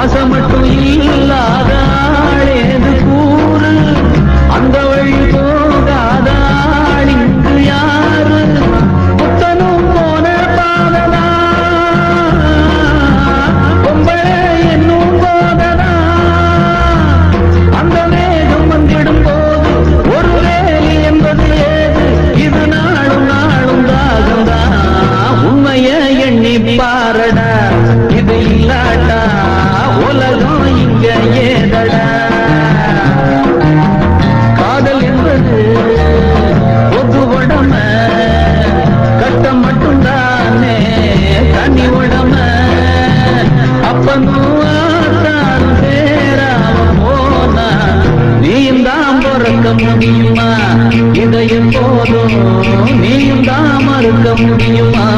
பாசம் மட்டும் இல்லாத ஆளேது கூறு அந்த வழி போகாத ஆள் இங்கு யாரு புத்தனும் போன பாததா பொம்பளை என்னும் போததா அந்த மேகம் வந்திடும் போது ஒரு வேலி என்பது ஏது இது நாளும் நாளும் தாகந்தா உண்மைய எண்ணி பாரடா இது இல்லாட்டா உலகம் இங்க ஏதடா காதல் என்பது பொது உடம கட்டம் மட்டும்தானே தனி உடம அப்பனும் ஆத்தாரும் சேராம போனா நீயும் தான் பிறக்க முடியுமா இதை எப்போதும் நீயும் தான் மறுக்க முடியுமா